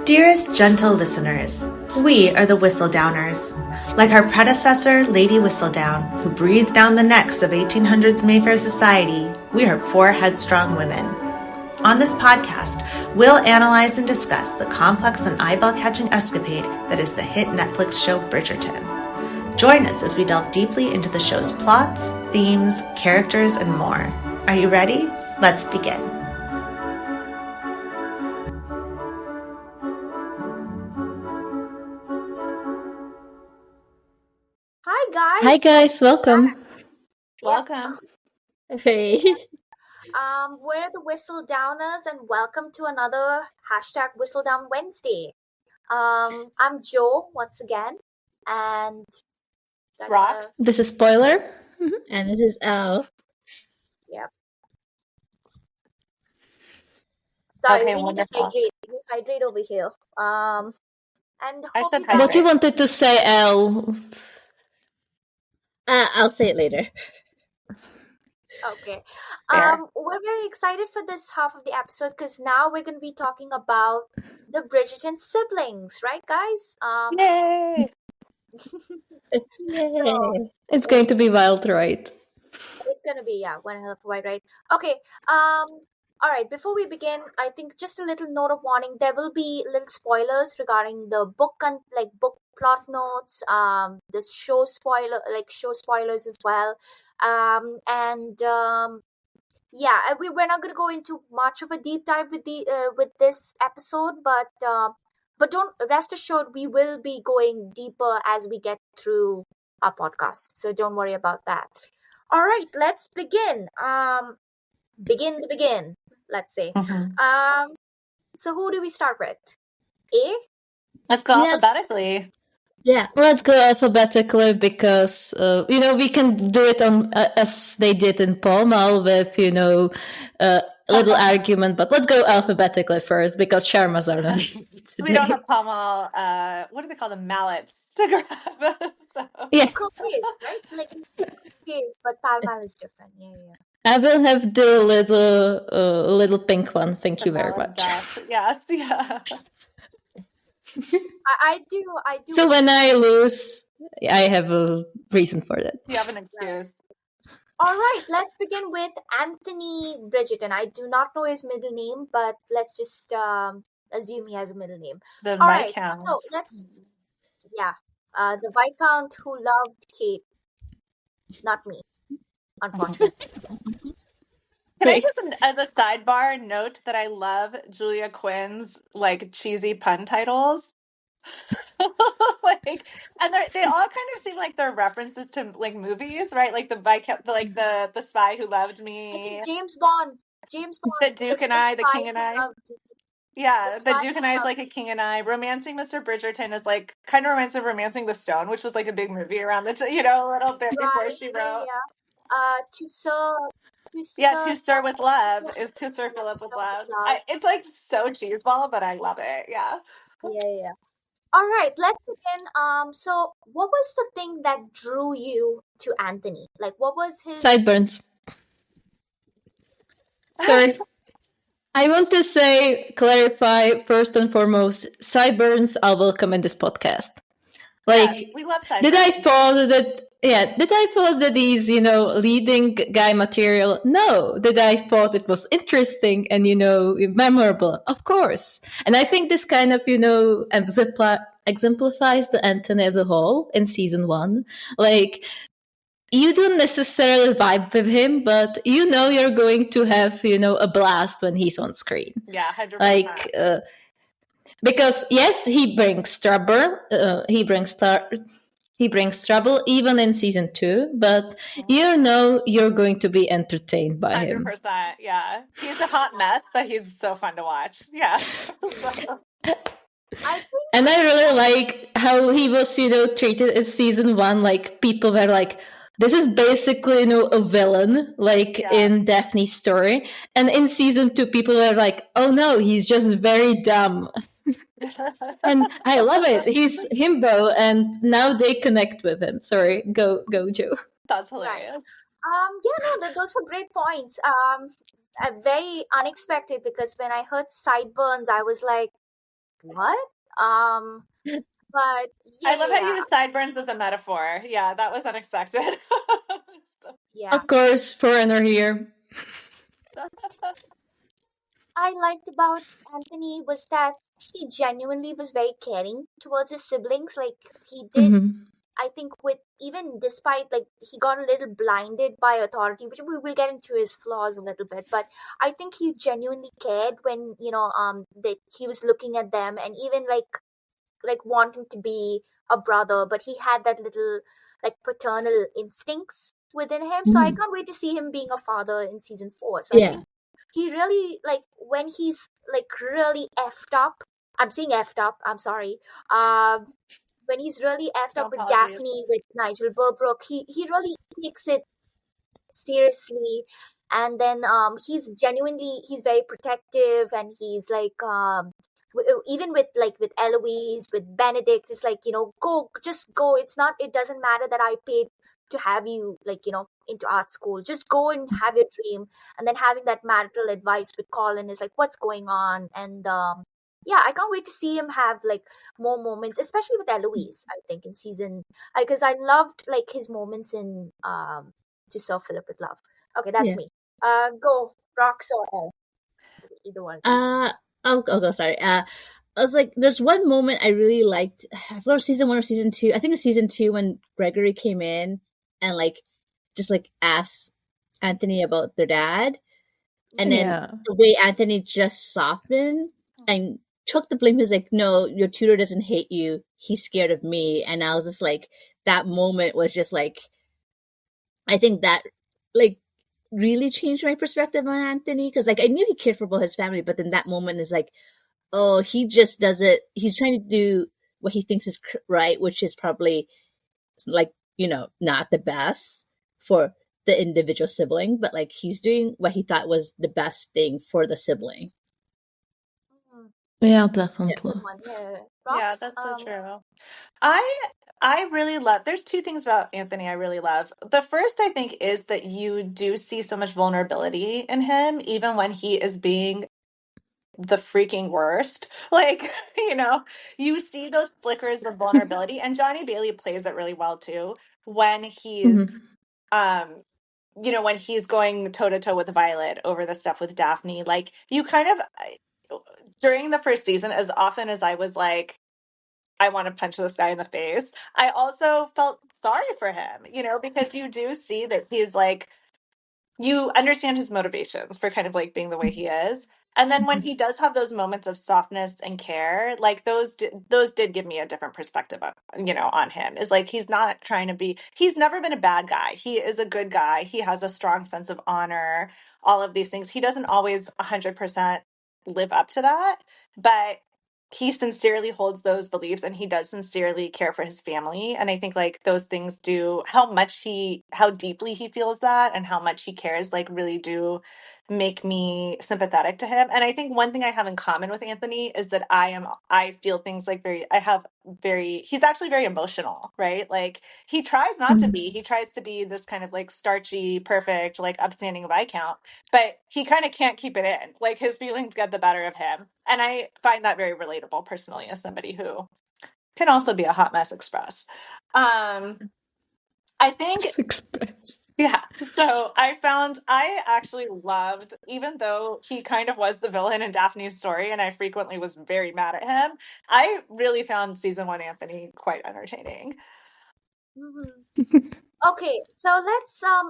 Dearest gentle listeners, we are the Whistledowners. Like our predecessor, Lady Whistledown, who breathed down the necks of 1800s Mayfair society, we are 4 headstrong women. On this podcast, we'll analyze and discuss the complex and eyeball-catching escapade that is the hit Netflix show Bridgerton. Join us as we delve deeply into the show's plots, themes, characters, and more. Are you ready? Let's begin. Hi guys, welcome. Welcome. Hey. We're the Whistledowners and welcome to another #Whistledown Wednesday. I'm Jo once again and Rox. This is Spoiler. And this is Elle. Yep. Sorry, Okay, we wonderful. need to hydrate over here. And I hope said you hydrate. What you wanted to say, Elle? I'll say it later. Okay. Fair. We're very excited for this half of the episode because now we're going to be talking about the Bridgerton siblings, right, guys? Yay! So It's going to be wild, right? it's going to be, one hell of a ride, right? Okay. All right. Before we begin, I think just a little note of warning. There will be little spoilers regarding the book book plot notes. This show spoilers as well. We're not going to go into much of a deep dive with this episode, but don't rest assured we will be going deeper as we get through our podcast. So don't worry about that. All right, let's begin. Begin. Let's say. So who do we start with? A? Let's go Yes. alphabetically. Yeah. Let's go alphabetically because, we can do it on as they did in Pomal with, a little argument, but let's go alphabetically first because Sharmas are not. So we don't have pommel, what do they call them? Mallets to grab. So. Yeah. Croquets, right? Like croquets, but Palmal is different. Yeah. I will have the little pink one. Thank you very much. Yes, yeah. I do. So when I lose, I have a reason for that. You have an excuse. All right, let's begin with Anthony Bridgerton. I do not know his middle name, but let's just assume he has a middle name. The All right, Viscount. so let's, the Viscount who loved Kate, not me, unfortunately. Can I just, as a sidebar, note that I love Julia Quinn's cheesy pun titles. And they all kind of seem like they're references to movies, right? Like the Viscount, the Spy Who Loved Me, James Bond. The Duke and I, the King and I. Yeah, the Duke and I is like a King and I. Romancing Mr. Bridgerton is kind of reminds of Romancing the Stone, which was a big movie around a little bit before she wrote. To Sir with Love is To Sir Philip with Love. It's so cheeseball, but I love it. Yeah. Yeah. All right, let's begin. So what was the thing that drew you to Anthony? What was his Sideburns. Sorry. I want to clarify first and foremost, sideburns are welcome in this podcast. Yes, we love sideburns. Did I thought that he's, leading guy material? No. Did I thought it was interesting and, memorable? Of course. And I think this kind of, exemplifies the Anthony as a whole in season 1. You don't necessarily vibe with him, but you're going to have, a blast when he's on screen. Yeah, 100%. Because yes, he brings trouble. He brings trouble even in season 2, but you're going to be entertained by 100%, him. 100%, yeah. He's a hot mess, but he's so fun to watch. Yeah. And I really like how he was, treated in season 1. People were like, this is basically, a villain, in Daphne's story. And in season 2, people were like, oh no, he's just very dumb. And I love it. He's himbo, and now they connect with him. Sorry, go, Jo. That's hilarious. Those were great points. Very unexpected because when I heard sideburns, I was like, what? But I love how you yeah. use sideburns as a metaphor. Yeah, that was unexpected. Yeah. Of course, foreigner here. I liked about Anthony was that he genuinely was very caring towards his siblings. Like he did, Mhm. I think, with even despite like he got a little blinded by authority, which we will get into his flaws a little bit. But I think he genuinely cared when that he was looking at them, and even like wanting to be a brother, but he had that little like paternal instincts within him. So I Mhm. can't wait to see him being a father in season 4. So I Yeah. think he really like when he's like really effed up. I'm saying effed up. I'm sorry. When he's really effed No up with apologies. Daphne, with Nigel Burbrook, he really takes it seriously. And then he's very protective, and he's like even with Eloise, with Benedict, it's like, go, just go. It doesn't matter that I paid to have you into art school. Just go and have your dream. And then having that marital advice with Colin is like, what's going on? And yeah, I can't wait to see him have like more moments, especially with Eloise, I think, in season, because I loved like his moments in To Serve Philip with Love. Okay, that's Yeah. me. Go, Rox or Elle. Either one. I'll go. Sorry. I was like, there's one moment I really liked. I forgot season 1 or season 2. I think it's season 2 when Gregory came in and like just like asked Anthony about their dad, and then Yeah. the way Anthony just softened and took the blame. He was like, "No, your tutor doesn't hate you. He's scared of me." And I was just like, that moment was just like, I think that like really changed my perspective on Anthony, because like I knew he cared for both his family, but then that moment is like, oh, he just does it. He's trying to do what he thinks is right, which is probably like, not the best for the individual sibling, but like he's doing what he thought was the best thing for the sibling. Yeah, Good definitely. one. Yeah. Yeah, Rox, that's so true. I really love, there's two things about Anthony I really love. The first, I think, is that you do see so much vulnerability in him, even when he is being the freaking worst. Like, you see those flickers of vulnerability, and Johnny Bailey plays it really well too when he's Mhm. um when he's going toe to toe with Violet over the stuff with Daphne. Like, you kind of during the first season, as often as I was like, I want to punch this guy in the face, I also felt sorry for him, because you do see that he's like, you understand his motivations for kind of like being the way he is. And then when he does have those moments of softness and care, like those did give me a different perspective on him. Is like, he's not trying to be, he's never been a bad guy. He is a good guy. He has a strong sense of honor, all of these things. He doesn't always 100% live up to that, but he sincerely holds those beliefs, and he does sincerely care for his family. And I think like those things do, how deeply he feels that and how much he cares, like really do make me sympathetic to him. And I think one thing I have in common with Anthony is that I feel things like he's actually very emotional, right? Like, he tries not to be, he tries to be this kind of like starchy, perfect, like upstanding Viscount, but he kind of can't keep it in. Like, his feelings get the better of him. And I find that very relatable personally, as somebody who can also be a hot mess express. I think, Express. yeah. So I actually loved, even though he kind of was the villain in Daphne's story, and I frequently was very mad at him, I really found season 1 Anthony quite entertaining. Okay, so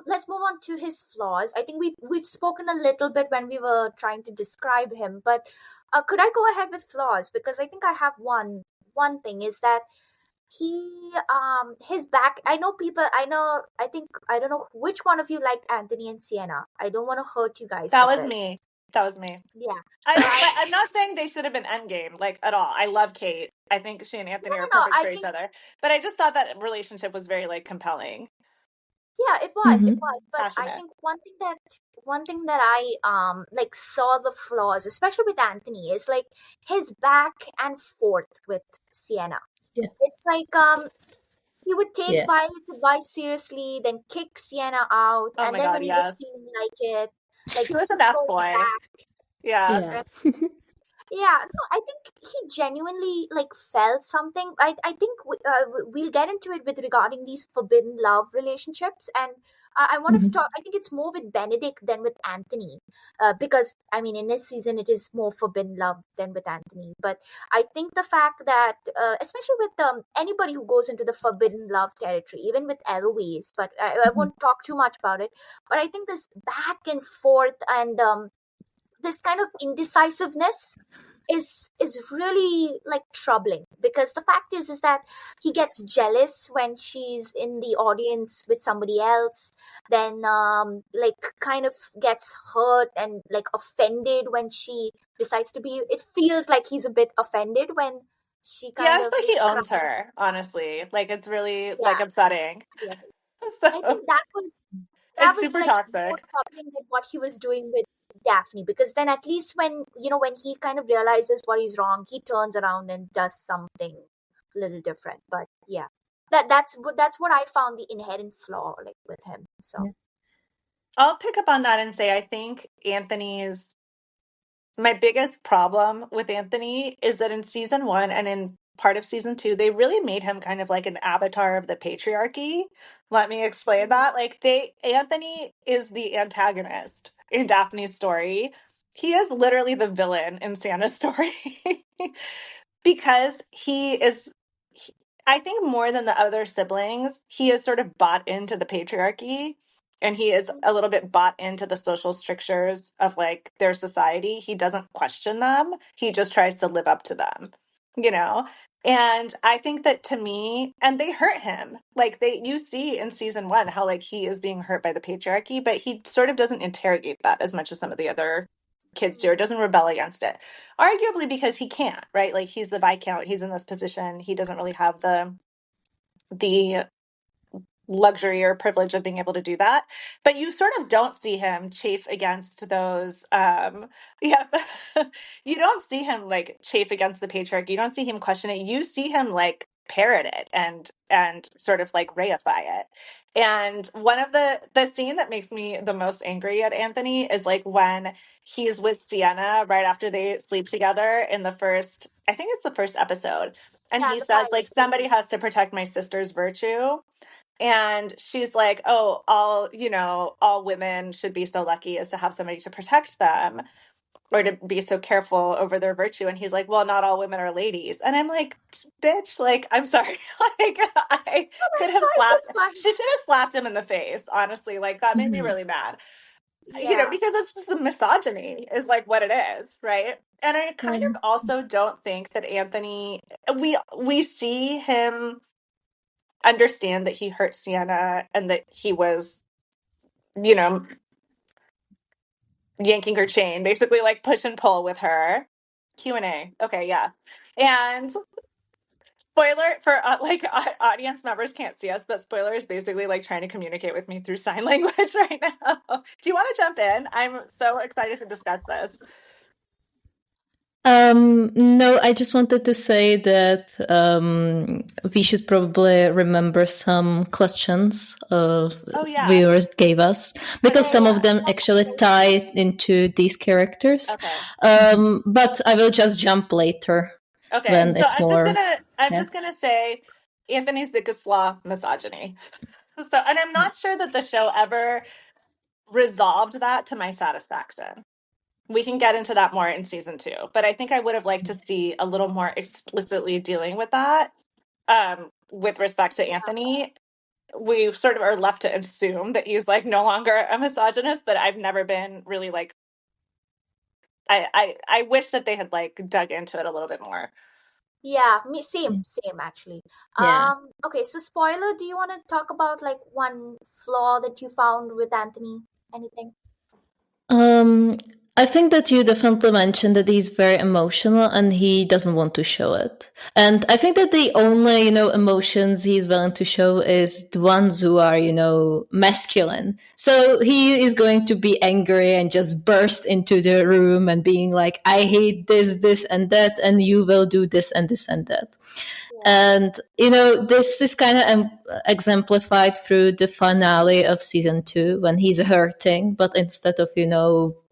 let's move on to his flaws. I think we've spoken a little bit when we were trying to describe him, but could I go ahead with flaws? Because I think I have one thing is that he his back. I don't know which one of you liked Anthony and Sienna. I don't want to hurt you guys That with was this. me. That was me. Yeah. I'm not saying they should have been endgame, like, at all. I love Kate. I think she and Anthony are perfect I for each think other. But I just thought that relationship was very like compelling, yeah, it was. But I passionate. think one thing that I like saw the flaws, especially with Anthony, is like his back and forth with Sienna. Yeah. It's like he would take Violet's advice seriously, then kick Sienna out, Oh and my then God, when he was yes. feeling like it, like He was a best going boy. back. Yeah. Yeah. Yeah, no, I think he genuinely like felt something. I think we'll get into it with regarding these forbidden love relationships, and I wanted to Mhm. talk. I think it's more with Benedict than with Anthony, because I mean in this season it is more forbidden love than with Anthony. But I think the fact that, especially with anybody who goes into the forbidden love territory, even with Eloise, but I Mhm. won't talk too much about it. But I think this back and forth and this kind of indecisiveness is really like troubling, because the fact is that he gets jealous when she's in the audience with somebody else, then like kind of gets hurt and like offended when she decides to be, it feels like he's a bit offended when she Yeah, kind it's of like is he owns crying. her, honestly. Like it's really like Yeah, upsetting. yeah. So I think that it's was super like more toxic. troubling than what he was doing with Daphne, because then at least when when he kind of realizes what he's wrong, he turns around and does something a little different. But yeah, that's what I found the inherent flaw like with him. So Yeah. I'll pick up on that and say I think Anthony's my biggest problem with Anthony is that in season one and in part of season two, they really made him kind of like an avatar of the patriarchy. Let me explain that. Like Anthony is the antagonist in Daphne's story. He is literally the villain in Santa's story. Because I think more than the other siblings, he is sort of bought into the patriarchy and he is a little bit bought into the social strictures of like their society. He doesn't question them. He just tries to live up to them, you know? And I think that to me, and they hurt him. Like you see in season one how like he is being hurt by the patriarchy, but he sort of doesn't interrogate that as much as some of the other kids do, or doesn't rebel against it. Arguably because he can't, right? Like he's the Viscount, he's in this position, he doesn't really have the luxury or privilege of being able to do that. But you sort of don't see him chafe against those yeah. You don't see him like chafe against the patriarchy. You don't see him question it. You see him like parrot it and sort of like reify it. And one of the scene that makes me the most angry at Anthony is like when he's with Sienna right after they sleep together in the first, I think it's the first episode. And yeah, he the says like pilot. somebody has to protect my sister's virtue. And she's like, oh, all women should be so lucky as to have somebody to protect them or to be so careful over their virtue. And he's like, well, not all women are ladies. And I'm like, bitch, like, I'm sorry. Like, I Oh, could that's have fine. slapped, That's fine. she should have slapped him in the face, honestly. Like, that made me Mhm. really mad, Yeah, because it's just the misogyny is like what it is, right? And I kind Yeah. of also don't think that Anthony, we see him understand that he hurt Sienna and that he was, you know, yanking her chain, basically like push and pull with her. Q&A. Okay, yeah. And spoiler for audience members can't see us, but spoiler is basically like trying to communicate with me through sign language right now. Do you want to jump in? I'm so excited to discuss this. No, I just wanted to say that we should probably remember some questions Oh yeah. viewers gave us, because Okay, yeah, some yeah. of them That's actually very true. tie into these characters. okay. But I will just jump later Okay. when So it's more. I'm Yeah. just gonna say Anthony's biggest flaw, misogyny. So, and I'm not sure that the show ever resolved that to my satisfaction. We can get into that more in season two, but I think I would have liked to see a little more explicitly dealing with that with respect to Anthony. We sort of are left to assume that he's like no longer a misogynist, but I've never been really like I wish that they had like dug into it a little bit more. Yeah, me same actually. Yeah. Okay, so spoiler, do you want to talk about like one flaw that you found with Anthony? Anything? Um, I think that you definitely mentioned that he's very emotional and he doesn't want to show it. And I think that the only, emotions he's willing to show is the ones who are, masculine. So he is going to be angry and just burst into the room and being like, I hate this, this, and that, and you will do this and this and that. Yeah. And, this is kind of exemplified through the finale of season 2 when he's hurting, but instead of,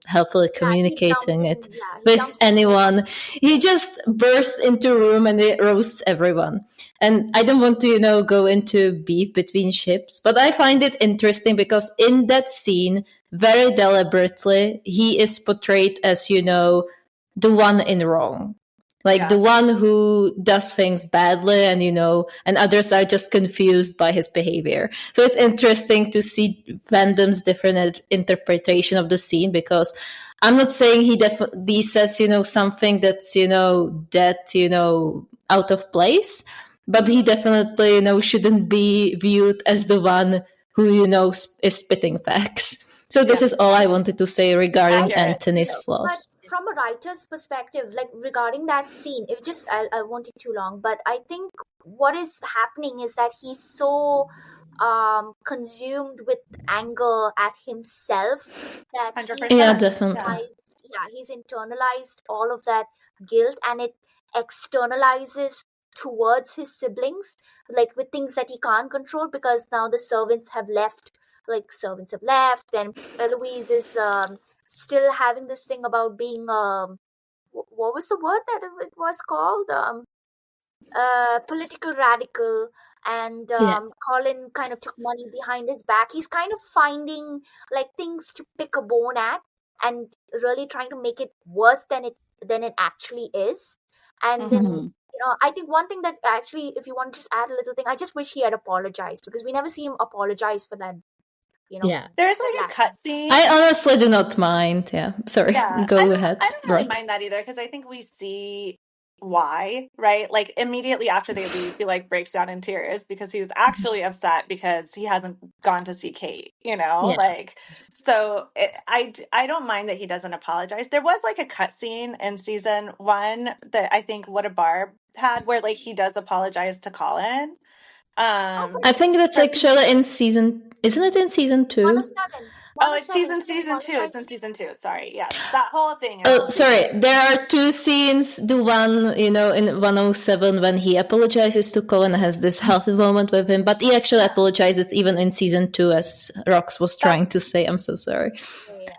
helpfully Yeah, communicating it he with jumps in. anyone. He just bursts into a room and it roasts everyone. And I don't want to, go into beef between ships, but I find it interesting because in that scene, very deliberately, he is portrayed as, the one in wrong. Like the one who does things badly and others are just confused by his behavior. So it's interesting to see fandom's different interpretation of the scene because I'm not saying he says, something that's, out of place, but he definitely, shouldn't be viewed as the one who, is spitting facts. So this is all I wanted to say regarding Accurate. Anthony's But flaws. from a writer's perspective, like regarding that scene, I won't take too long, but I think what is happening is that he's so consumed with anger at himself that 100%. Yeah, definitely. he's internalized all of that guilt, and it externalizes towards his siblings, like with things that he can't control because now the servants have left. And Eloise is still having this thing about being what was the word that it was called, political radical, and Colin kind of took money behind his back. He's kind of finding like things to pick a bone at and really trying to make it worse than it actually is. And then I think one thing that actually, if you want to just add a little thing, I just wish he had apologized because we never see him apologize for that. Yeah. There's like a cut scene. I honestly do not mind. Yeah, sorry. Go ahead. I don't really Rox. mind that either because I think we see why, right? Like immediately after they leave, he like breaks down in tears because he's actually upset because he hasn't gone to see Kate, like so I don't mind that he doesn't apologize. There was like a cut scene in season 1 that I think What a Barb had where like he does apologize to Colin. I think that's actually in season. Isn't it in season 2? 107. Oh, it's season 2. It's in season 2. Sorry. Yes. That whole thing is Oh, sorry. There are 2 scenes. The one, in 107 when he apologizes to Colin has this healthy moment with him, but he actually apologizes even in season 2, as Rox was trying to say. I'm so sorry.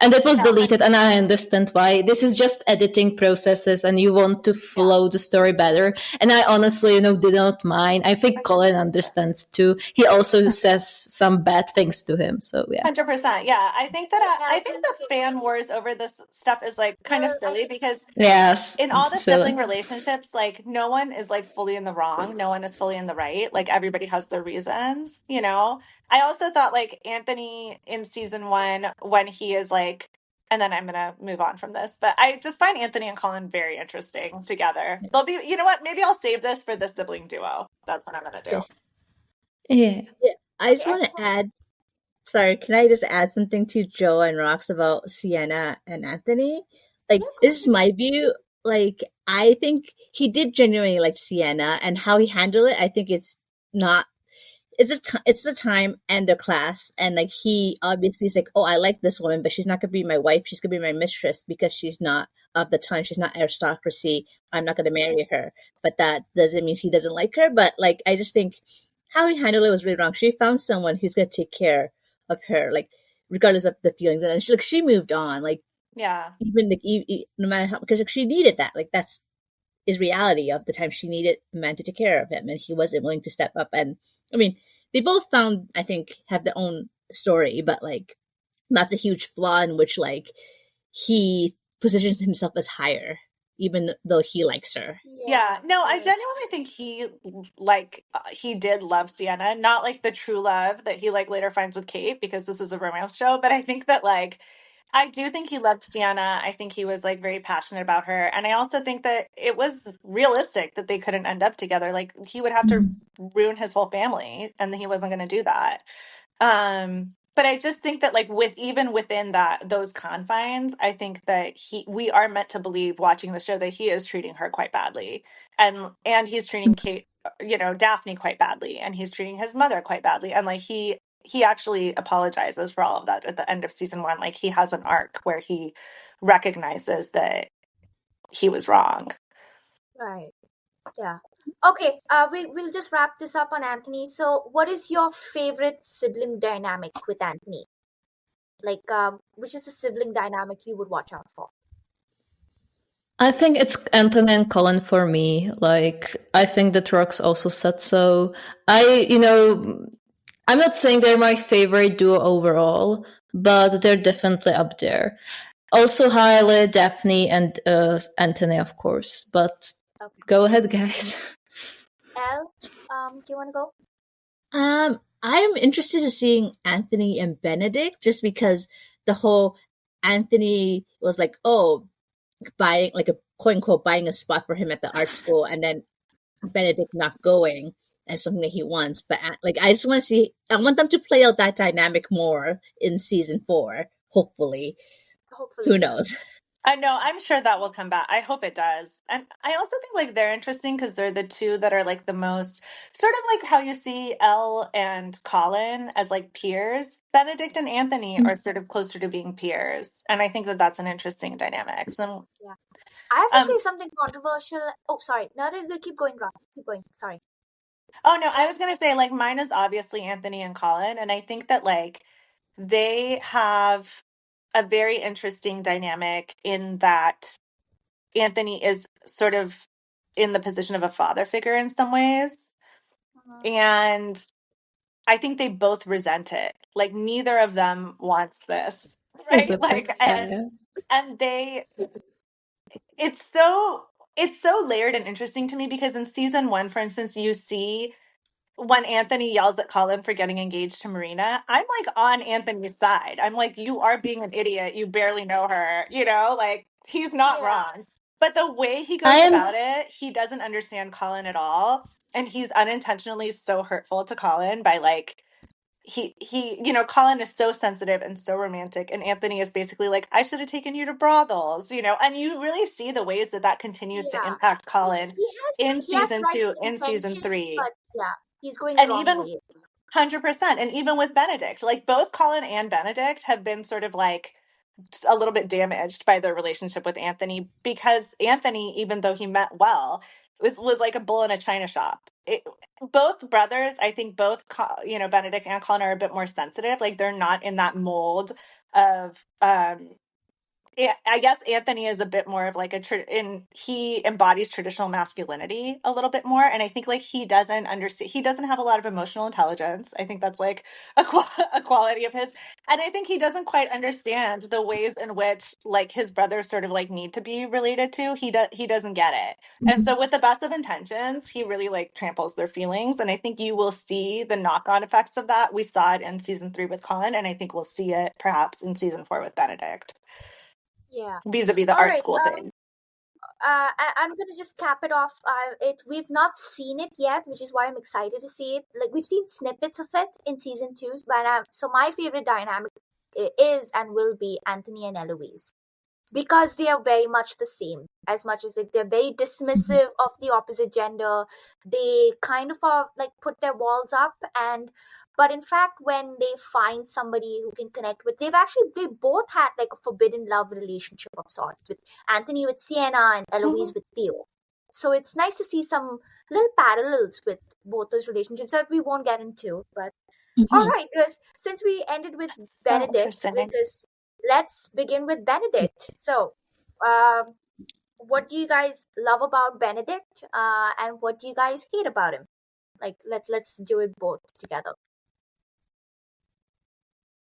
And it was deleted, and I understand why. This is just editing processes, and you want to flow the story better. And I honestly, did not mind. I think Colin understands too. He also says some bad things to him. So yeah. 100%. Yeah, I think the fan wars over this stuff is like kind of silly because in all the sibling relationships, like no one is like fully in the wrong, no one is fully in the right. Like everybody has their reasons, I also thought like Anthony in season 1 when he is like, and then I'm gonna move on from this, but I just find Anthony and Colin very interesting together. They'll be, you know what? Maybe I'll save this for the sibling duo. That's what I'm gonna do. Yeah. I just want to add. Sorry, can I just add something to Joe and Rox about Sienna and Anthony? Like, this is my view. Like, I think he did genuinely like Sienna, and how he handled it, I think it's not. It's the time and the class, and like he obviously is like, oh, I like this woman, but she's not gonna be my wife. She's gonna be my mistress because she's not of the time. She's not aristocracy. I'm not gonna marry her. But that doesn't mean he doesn't like her. But like, I just think how he handled it was really wrong. She found someone who's gonna take care of her, like regardless of the feelings, and she moved on. Like, even like no matter how, because like, she needed that. Like that's is reality of the time. She needed a man to take care of him, and he wasn't willing to step up. And I mean, they both found, I think, have their own story, but like that's a huge flaw in which like he positions himself as higher, even though he likes her. Yeah, no, I genuinely think he did love Sienna, not like the true love that he like later finds with Kate because this is a romance show, but I think that like I do think he loved Sienna. I think he was like very passionate about her, and I also think that it was realistic that they couldn't end up together. Like he would have to ruin his whole family, and he wasn't going to do that. But I just think that like even within those confines, I think that we are meant to believe watching the show that he is treating her quite badly, and he's treating Kate, Daphne quite badly, and he's treating his mother quite badly, and like he actually apologizes for all of that at the end of season 1. Like he has an arc where he recognizes that he was wrong. Right. Yeah. Okay. We'll just wrap this up on Anthony. So, what is your favorite sibling dynamic with Anthony? Like, which is the sibling dynamic you would watch out for? I think it's Anthony and Colin for me. Like, I think that Rox also said so. I'm not saying they're my favorite duo overall, but they're definitely up there. Also, highly Daphne and Anthony, of course. But go ahead, guys. Elle, do you want to go? I'm interested in seeing Anthony and Benedict just because the whole Anthony was like, oh, buying like a quote unquote buying a spot for him at the art school, and then Benedict not going and something that he wants. But like, I just want to see. I want them to play out that dynamic more in season 4. Hopefully, who knows? I know. I'm sure that will come back. I hope it does. And I also think like they're interesting because they're the two that are like the most sort of like how you see Elle and Colin as like peers. Benedict and Anthony are sort of closer to being peers, and I think that that's an interesting dynamic. So yeah, I have to say something controversial. Oh, sorry. No, keep going, Ross. Keep going. Sorry. Oh no, I was gonna say like mine is obviously Anthony and Colin, and I think that like they have a very interesting dynamic in that Anthony is sort of in the position of a father figure in some ways. And I think they both resent it. Like neither of them wants this. Right? Like and they it's so layered and interesting to me because in season 1, for instance, you see when Anthony yells at Colin for getting engaged to Marina, I'm like on Anthony's side. I'm like, you are being an idiot. You barely know her. You know, like he's not wrong. But the way he goes about it, he doesn't understand Colin at all. And he's unintentionally so hurtful to Colin by like, Colin is so sensitive and so romantic. And Anthony is basically like, I should have taken you to brothels, and you really see the ways that continues to impact Colin in season 2, in season 3. But yeah. He's going the wrong way. 100%. And even with Benedict, like both Colin and Benedict have been sort of like a little bit damaged by their relationship with Anthony because Anthony, even though he meant well, was like a bull in a china shop. Both brothers, I think both, Benedict and Colin are a bit more sensitive. Like they're not in that mold of, I guess Anthony is a bit more of like he embodies traditional masculinity a little bit more. And I think like he doesn't understand, he doesn't have a lot of emotional intelligence. I think that's like a quality of his. And I think he doesn't quite understand the ways in which like his brothers sort of like need to be related to. He doesn't get it. And so with the best of intentions, he really like tramples their feelings. And I think you will see the knock-on effects of that. We saw it in season 3 with Colin, and I think we'll see it perhaps in season 4 with Benedict. Yeah. Vis-a-vis the art school thing. I'm gonna just cap it off. We've not seen it yet, which is why I'm excited to see it. Like we've seen snippets of it in season 2, but so my favorite dynamic is and will be Anthony and Eloise, because they are very much the same. As much as they're very dismissive of the opposite gender, they kind of are like put their walls up, but in fact, when they find somebody who can connect with, they both had like a forbidden love relationship of sorts, with Anthony with Sienna and Eloise with Theo. So it's nice to see some little parallels with both those relationships that we won't get into. But all right, since we ended with Benedict, because let's begin with Benedict. So, what do you guys love about Benedict, and what do you guys hate about him? Like, let's do it both together.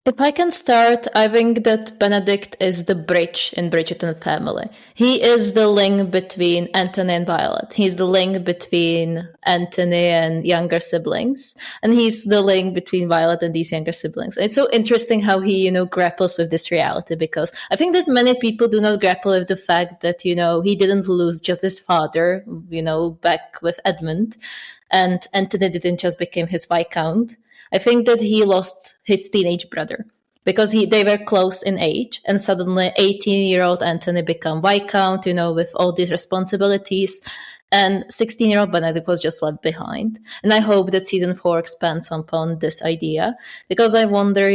If I can start, I think that Benedict is the bridge in Bridgerton family. He is the link between Anthony and Violet. He's the link between Anthony and younger siblings. And he's the link between Violet and these younger siblings. It's so interesting how he, grapples with this reality, because I think that many people do not grapple with the fact that, he didn't lose just his father, back with Edmund. And Anthony didn't just become his Viscount. I think that he lost his teenage brother because they were close in age, and suddenly 18-year-old Anthony became Viscount, with all these responsibilities, and 16-year-old Benedict was just left behind. And I hope that season 4 expands upon this idea, because I wonder,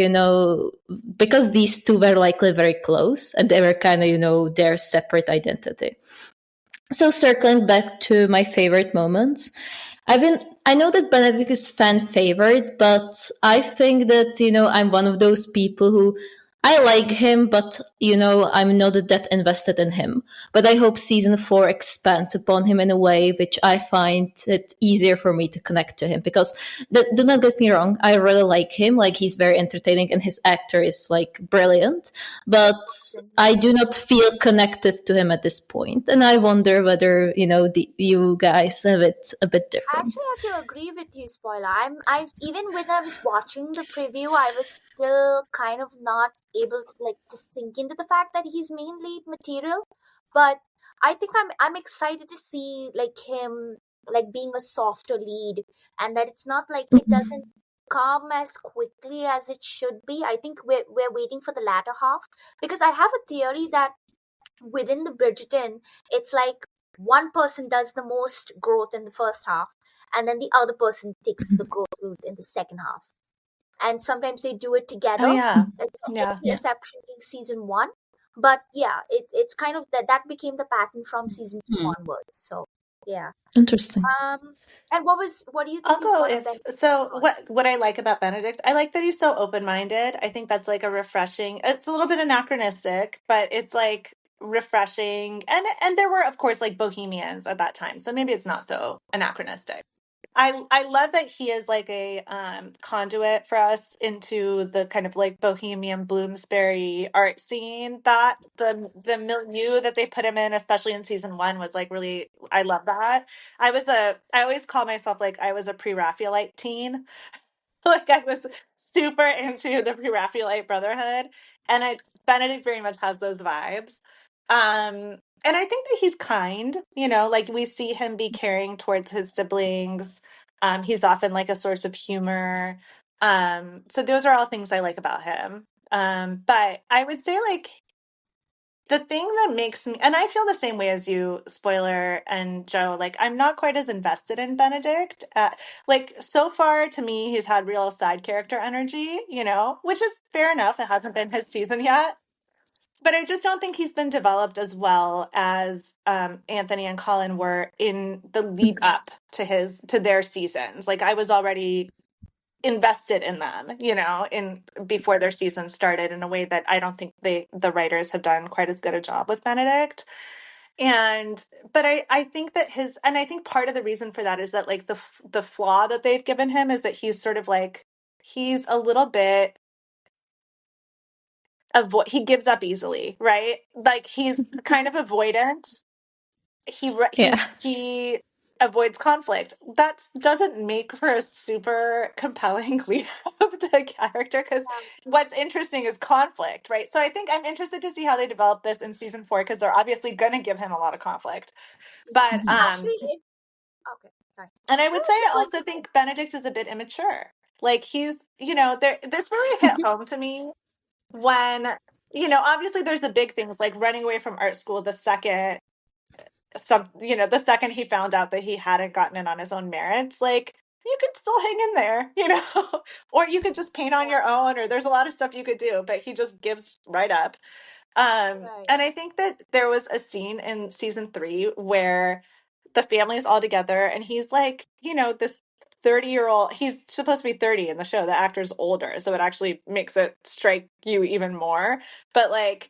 because these two were likely very close and they were kind of, their separate identity. So circling back to my favorite moments, I know that Benedict is fan favorite, but I think that, I'm one of those people who I like him, but I'm not that invested in him. But I hope season 4 expands upon him in a way which I find it easier for me to connect to him. Because do not get me wrong, I really like him. Like, he's very entertaining, and his actor is like brilliant. But I do not feel connected to him at this point, and I wonder whether you guys have it a bit different. Actually, I have to agree with you, spoiler. I even when I was watching the preview, I was still kind of not able to sink into the fact that he's main lead material. But I think I'm excited to see him being a softer lead, and that it's not like it doesn't come as quickly as it should be. I think we're waiting for the latter half, because I have a theory that within the Bridgerton, it's like one person does the most growth in the first half, and then the other person takes the growth route in the second half. And sometimes they do it together. Oh yeah, The exception being season 1. But yeah, it's kind of that became the pattern from season 2 onwards. So yeah. Interesting. And what do you think? I'll go what I like about Benedict, I like that he's so open-minded. I think that's like a refreshing. It's a little bit anachronistic, but it's like refreshing. And there were, of course, like bohemians at that time, so maybe it's not so anachronistic. I love that he is like a conduit for us into the kind of like bohemian Bloomsbury art scene, that the milieu that they put him in, especially in season 1, was like really, I love that. I always call myself like I was a pre-Raphaelite teen. Like I was super into the pre-Raphaelite Brotherhood, and Benedict very much has those vibes. And I think that he's kind, like we see him be caring towards his siblings. He's often like a source of humor. So those are all things I like about him. But I would say like the thing that makes me, and I feel the same way as you, spoiler and Joe, like I'm not quite as invested in Benedict. Like so far to me, he's had real side character energy, which is fair enough. It hasn't been his season yet. But I just don't think he's been developed as well as Anthony and Colin were in the lead up to their seasons. Like I was already invested in them, in before their season started, in a way that I don't think the writers have done quite as good a job with Benedict. But I think that I think part of the reason for that is that like the flaw that they've given him is that he's sort of like, he's a little bit he gives up easily, right? Like he's kind of avoidant. He avoids conflict. That doesn't make for a super compelling lead up to a character, because what's interesting is conflict, right? So I think I'm interested to see how they develop this in season 4, because they're obviously going to give him a lot of conflict. But actually, okay, sorry. And I would say I also think Benedict is a bit immature. Like he's, this really hit home to me when, obviously there's the big things like running away from art school the second he found out that he hadn't gotten in on his own merits. Like you could still hang in there, or you could just paint on your own, or there's a lot of stuff you could do, but he just gives right up. And I think that there was a scene in season 3 where the family is all together and he's like, this 30-year-old, he's supposed to be 30 in the show. The actor's older, so it actually makes it strike you even more. But like,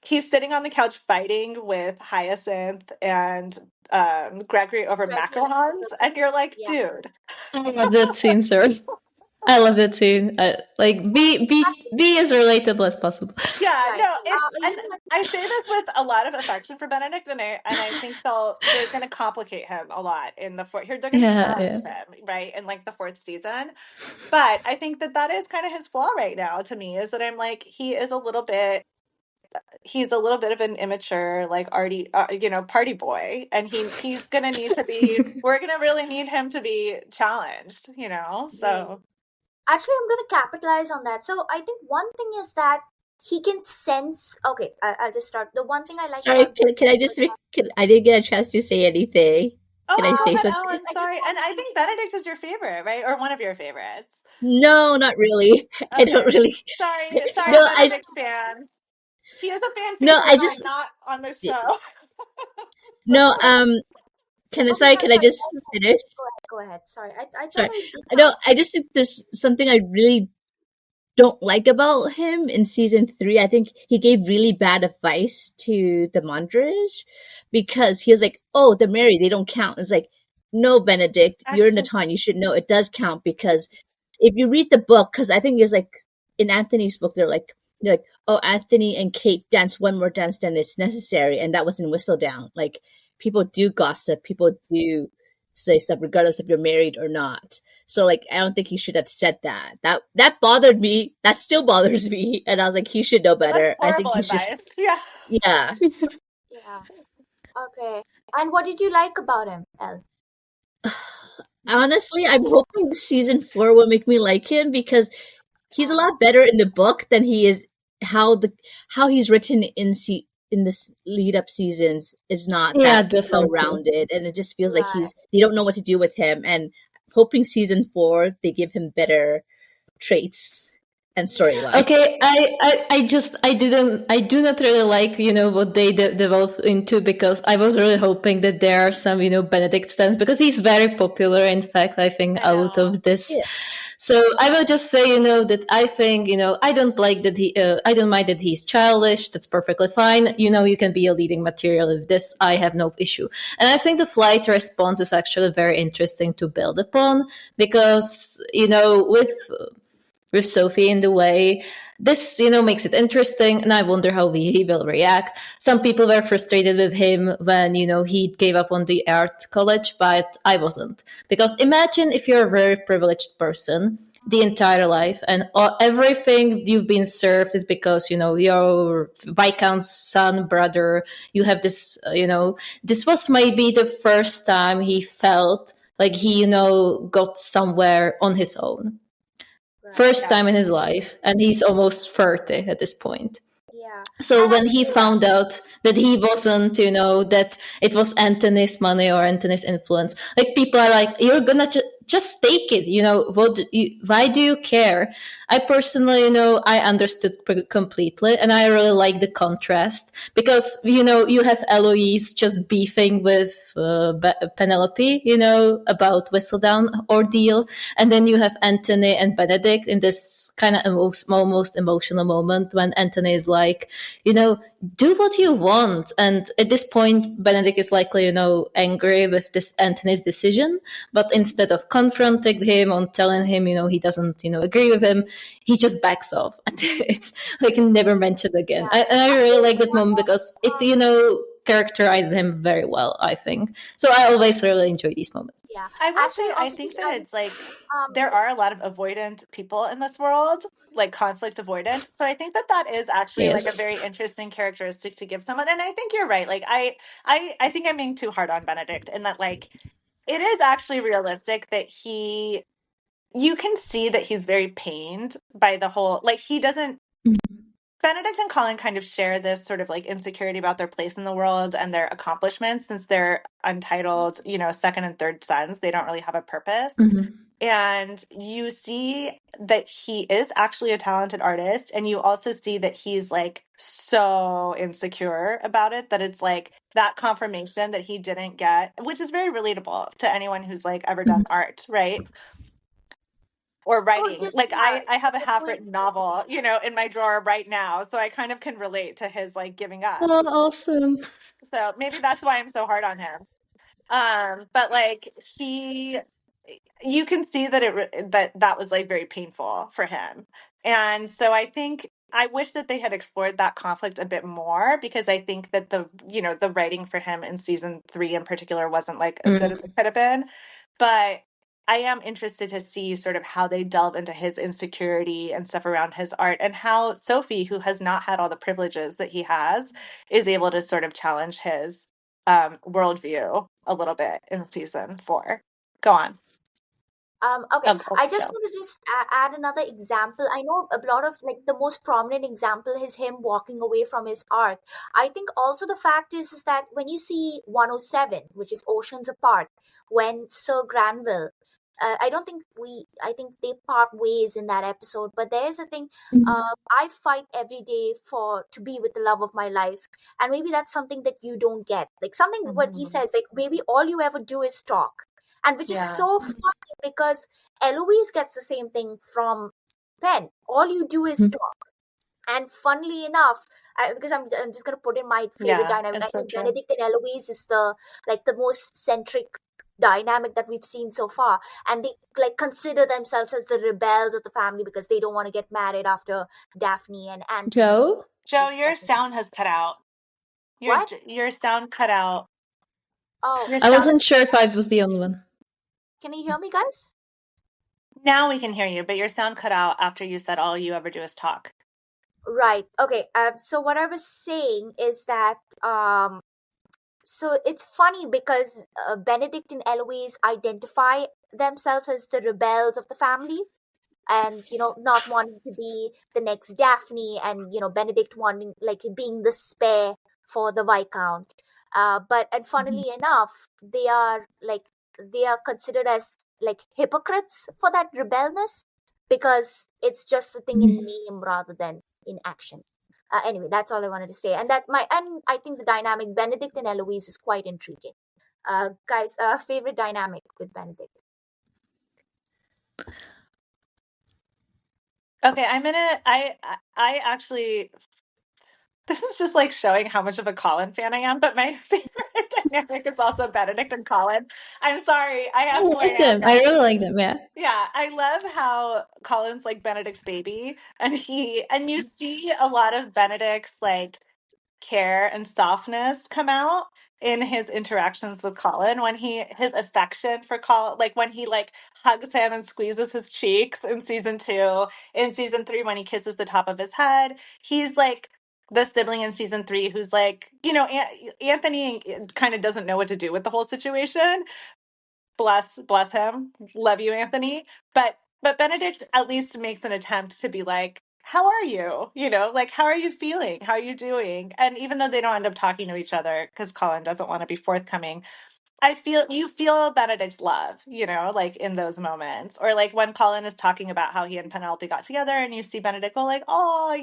he's sitting on the couch fighting with Hyacinth and Gregory over macarons, and you're like, dude. I love that scene, sir. I love that scene. Be as relatable as possible. Yeah, no, and I say this with a lot of affection for Benedict, and I think they're going to complicate him a lot in the fourth. They're going to challenge him, right, in like the 4th season. But I think that is kind of his flaw right now to me, is that I'm like, he's a little bit of an immature, like arty, party boy, and he's going to need to be. We're going to really need him to be challenged, so. Actually, I'm going to capitalize on that. So I think one thing is that he can sense. Okay, I'll just start. The one thing I like. Sorry, can I just I didn't get a chance to say anything. Can I say something? Ellen, sorry. And I think Benedict is your favorite, right? Or one of your favorites. No, not really. Okay. I don't really. Sorry, no, Benedict fans. He is a fan favorite, not on this show. No, Can I just finish? Go ahead. Sorry. Sorry. No, I just think there's something I really don't like about him in season 3. I think he gave really bad advice to the Montrose because he was like, "Oh, they're married; they don't count." It's like, no, Benedict, you're in the time. You should know it does count because if you read the book, because I think it's like in Anthony's book, they're like, "Oh, Anthony and Kate danced one more dance than is necessary," and that was in Whistledown. Like, people do gossip, people do say stuff regardless if you're married or not. So like, I don't think he should have said that. That bothered me. That still bothers me. And I was like, he should know better. That's horrible I think he's advice. just Yeah. yeah. Yeah. Okay. And what did you like about him, Elle? Honestly, I'm hoping season 4 will make me like him because he's a lot better in the book than he is how he's written in this lead up seasons is not that well rounded, and it just feels like they don't know what to do with him. And hoping season 4 they give him better traits and storyline. Okay, I do not really like, what they develop into, because I was really hoping that there are some, Benedict stands, because he's very popular, in fact, I think, out of this. Yeah. So I will just say, that I think, I don't like that I don't mind that he's childish. That's perfectly fine. You can be a leading material of this. I have no issue. And I think the flight response is actually very interesting to build upon because, with Sophie in the way, this, makes it interesting, and I wonder how he will react. Some people were frustrated with him when, he gave up on the art college, but I wasn't. Because imagine if you're a very privileged person the entire life, and everything you've been served is because, you're Viscount's son, brother, you have this, this was maybe the first time he felt like he, got somewhere on his own. First time in his life, and he's almost 30 at this point. Yeah. So when he found out that he wasn't, that it was Anthony's money or Anthony's influence, like, people are like, you're gonna just take it, why do you care? I personally, I understood completely, and I really like the contrast because, you have Eloise just beefing with Penelope, about Whistledown ordeal, and then you have Anthony and Benedict in this kind of almost emotional moment when Anthony is like, do what you want. And at this point, Benedict is likely, angry with this Anthony's decision, but instead of confronting him or telling him, he doesn't, agree with him, he just backs off. And it's like never mentioned again. Yeah. I really like that moment because it, characterized him very well, I think. So I always really enjoy these moments. Yeah. I will say, I think that it's like, there are a lot of avoidant people in this world, like conflict avoidant. So I think that is actually like a very interesting characteristic to give someone. And I think you're right. Like, I think I'm being too hard on Benedict, in that, like, it is actually realistic that you can see that he's very pained by the whole, like, he doesn't, Benedict and Colin kind of share this sort of like insecurity about their place in the world and their accomplishments, since they're untitled, second and third sons. They don't really have a purpose. Mm-hmm. And you see that he is actually a talented artist. And you also see that he's like so insecure about it, that it's like that confirmation that he didn't get, which is very relatable to anyone who's like ever done art, right? Or writing. Like, I have a half-written novel, in my drawer right now. So I kind of can relate to his, like, giving up. Oh, awesome. So maybe that's why I'm so hard on him. But, like, you can see that that was, like, very painful for him. And so I think, I wish that they had explored that conflict a bit more, because I think that the writing for him in season 3 in particular wasn't, like, as good as it could have been. But I am interested to see sort of how they delve into his insecurity and stuff around his art, and how Sophie, who has not had all the privileges that he has, is able to sort of challenge his worldview a little bit in season 4. Go on. Okay, I just want to just add another example. I know a lot of, like, the most prominent example is him walking away from his art. I think also the fact is that when you see 107, which is Oceans Apart, when Sir Granville, I think they part ways in that episode, but there's a thing, I fight every day to be with the love of my life. And maybe that's something that you don't get. Like, something what he says, like, maybe all you ever do is talk. And which is so funny, because Eloise gets the same thing from pen. All you do is talk. And funnily enough, because I'm just gonna put in my favorite dynamic. I think Benedict and Eloise is the most centric dynamic that we've seen so far, and they like consider themselves as the rebels of the family because they don't want to get married after Daphne and Anthony. Joe, your sound has cut out. Your sound cut out. Oh, I wasn't sure if I was the only one. Can you hear me, guys? Now we can hear you, but your sound cut out after you said all you ever do is talk. Right. Okay. So what I was saying is that so it's funny because Benedict and Eloise identify themselves as the rebels of the family, and not wanting to be the next Daphne, and Benedict wanting being the spare for the Viscount. And funnily enough, they are considered as hypocrites for that rebelness because it's just a thing in name rather than in action. Anyway, that's all I wanted to say. And I think the dynamic Benedict and Eloise is quite intriguing. Guys, favorite dynamic with Benedict? Okay, I actually, this is just like showing how much of a Colin fan I am, but my favorite dynamic is also Benedict and Colin. I'm sorry, I have to like them. I really like them, yeah. Yeah, I love how Colin's like Benedict's baby, and you see a lot of Benedict's like care and softness come out in his interactions with Colin, when his affection for Colin, like when he like hugs him and squeezes his cheeks in season 2, in season 3 when he kisses the top of his head. He's like the sibling in season 3 who's like, Anthony kind of doesn't know what to do with the whole situation. Bless him. Love you, Anthony. But Benedict at least makes an attempt to be like, how are you? Like, how are you feeling? How are you doing? And even though they don't end up talking to each other because Colin doesn't want to be forthcoming, you feel Benedict's love, like in those moments. Or like when Colin is talking about how he and Penelope got together and you see Benedict go like, oh,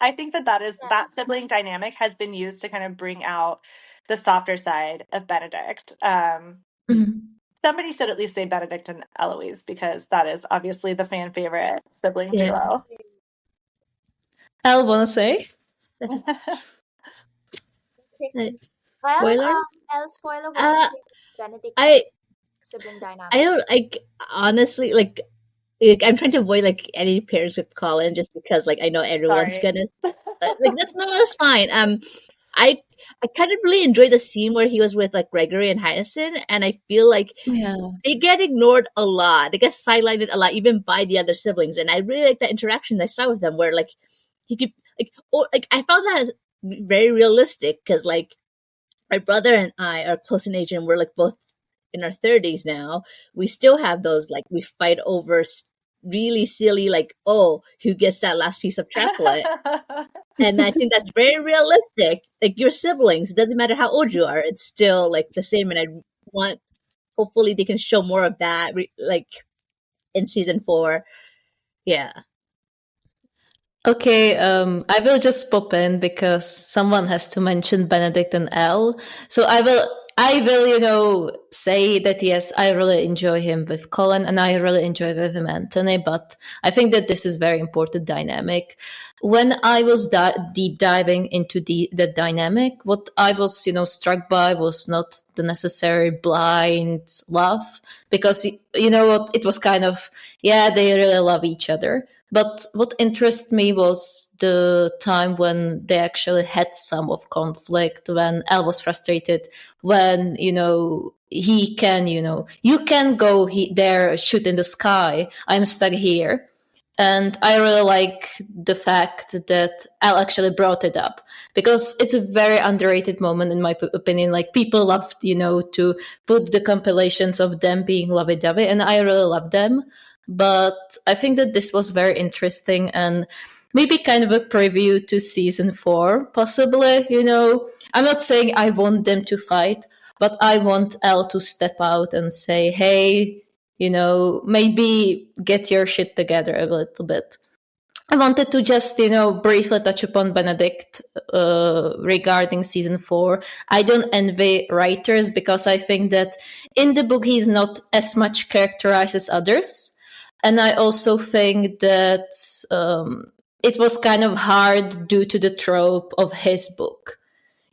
I think that sibling dynamic has been used to kind of bring out the softer side of Benedict. Somebody should at least say Benedict and Eloise, because that is obviously the fan favorite sibling duo. Elle, wanna say? Okay. Spoiler? Elle, spoiler. What's your Benedict sibling dynamic? I don't honestly I'm trying to avoid any pairs with Colin just because I know everyone's gonna that's fine. I kind of really enjoyed the scene where he was with Gregory and Hyacinth, and I feel like they get ignored a lot. They get sidelined a lot, even by the other siblings. And I really like that interaction I saw with them, where he could I found that very realistic because my brother and I are close in age, and we're both in our 30s now. We still have those we fight over really silly who gets that last piece of chocolate. And I think that's very realistic. Your siblings, it doesn't matter how old you are, it's still the same. And I want, hopefully they can show more of that in season 4. Yeah. Okay, I will just pop in because someone has to mention Benedict and Elle. So I will, say that yes, I really enjoy him with Colin and I really enjoy with him Anthony, but I think that this is very important dynamic. When I was deep diving into the dynamic, what I was, struck by was not the necessary blind love, because, what, it was kind of, they really love each other. But what interested me was the time when they actually had some of conflict, when Elle was frustrated, when, he can, you can go there, shoot in the sky, I'm stuck here. And I really like the fact that Elle actually brought it up, because it's a very underrated moment, in my opinion. People loved, to put the compilations of them being lovey-dovey, and I really love them. But I think that this was very interesting and maybe kind of a preview to season 4, possibly. I'm not saying I want them to fight, but I want Elle to step out and say, hey, maybe get your shit together a little bit. I wanted to just, briefly touch upon Benedict regarding season 4. I don't envy writers because I think that in the book he's not as much characterized as others. And I also think that it was kind of hard due to the trope of his book.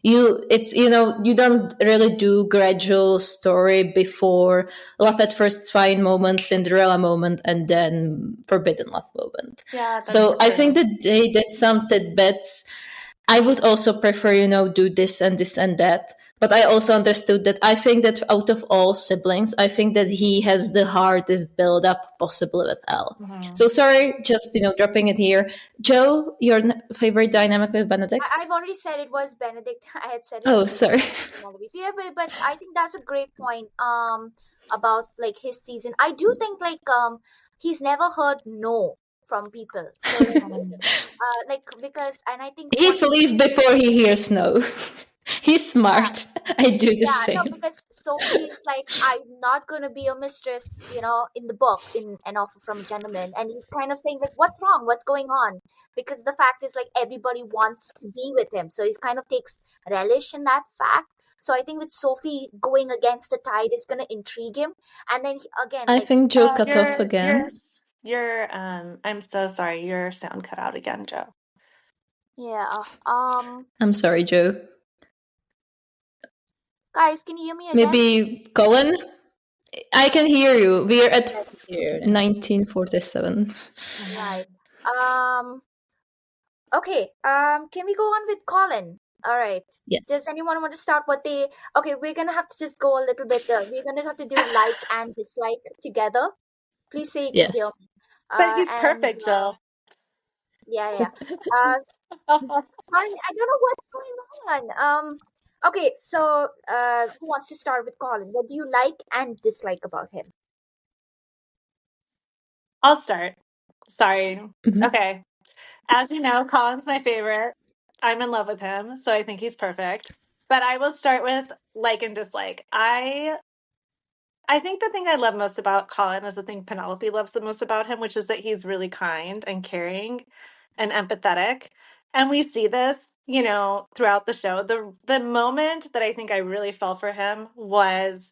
You don't really do gradual story before love at first sight moment, Cinderella moment, and then forbidden love moment. Yeah, that's So I true. think that they did some tidbits. I would also prefer, do this and this and that. But I also understood that I think that out of all siblings, I think that he has the hardest build up possible with Elle. Mhm. So sorry, just dropping it here. Joe, your favorite dynamic with Benedict? I've already said it was Benedict. I had said it Oh, before. sorry. Yeah, but I think that's a great point. About like his season. I do think like he's never heard no from people. So like because and I think He one flees before he hears no. He's smart. I do the yeah, no, same. because Sophie is like, I'm not gonna be a mistress, in the book, in An Offer from a Gentleman, and you kind of think like, what's wrong? What's going on? Because the fact is like everybody wants to be with him, so he kind of takes relish in that fact. So I think with Sophie going against the tide is gonna intrigue him, and then again, I like, think Joe cut off Your again. I'm so sorry. Your sound cut out again, Joe. yeah, I'm sorry, Joe. guys, can you hear me again? Maybe Colin? I can hear you. We're at Here. 1947. Right. Okay. Can we go on with Colin? All right. Yes. Does anyone want to start what they? Okay, we're gonna have to just go a little bit. We're gonna have to do like and dislike together. Please say you can Yes. hear me. But he's And perfect, Joe. yeah. Sorry, I don't know what's going on. Okay, so who wants to start with Colin? What do you like and dislike about him? I'll start. Sorry. Mhm. Okay. As you know, Colin's my favorite. I'm in love with him, so I think he's perfect. But I will start with like and dislike. I think the thing I love most about Colin is the thing Penelope loves the most about him, which is that he's really kind and caring and empathetic. And we see this, throughout the show. The moment that I think I really fell for him was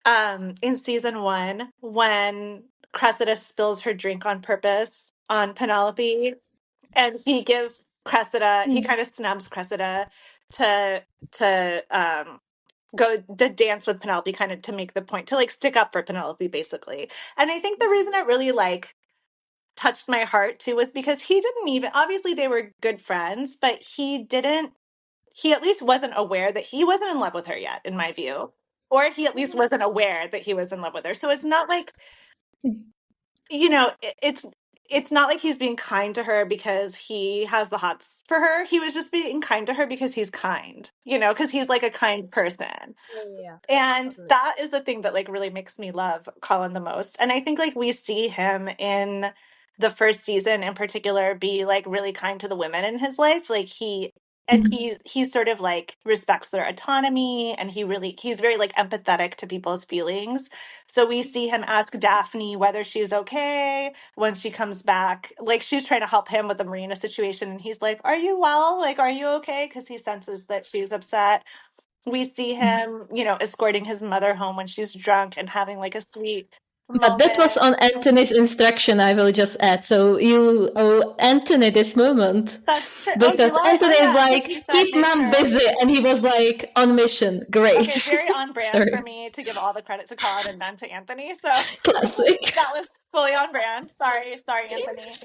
in season 1 when Cressida spills her drink on purpose on Penelope, and he gives Cressida, he kind of snubs Cressida to go to dance with Penelope, kind of to make the point, to like stick up for Penelope basically. And I think the reason it really like touched my heart too was because he didn't even, obviously they were good friends, but he at least wasn't aware that he wasn't in love with her yet, in my view. Or he at least wasn't aware that he was in love with her. So it's not like, it's not like he's being kind to her because he has the hots for her. He was just being kind to her because he's kind, because he's like a kind person. Yeah. And Totally. that is the thing that like really makes me love Colin the most. And I think like we see him in the first season in particular be like really kind to the women in his life. Like he sort of like respects their autonomy, and he's very like empathetic to people's feelings. So we see him ask Daphne whether she's okay when she comes back. Like she's trying to help him with the Marina situation, and he's like, "Are you well? Like, are you okay?" Because he senses that she's upset. We see him, escorting his mother home when she's drunk and having like a sweet But that was moment. on Anthony's instruction, I will just add. So you owe Anthony this moment. That's true. Oh, Because do I? Anthony Oh, is yeah, because like, he said keep make mom sure. busy. And he was like, on mission. Great. Okay, very on brand for Sorry. me to give all the credit to Colin and none to Anthony. So Classic. that was fully on brand. Sorry, Anthony.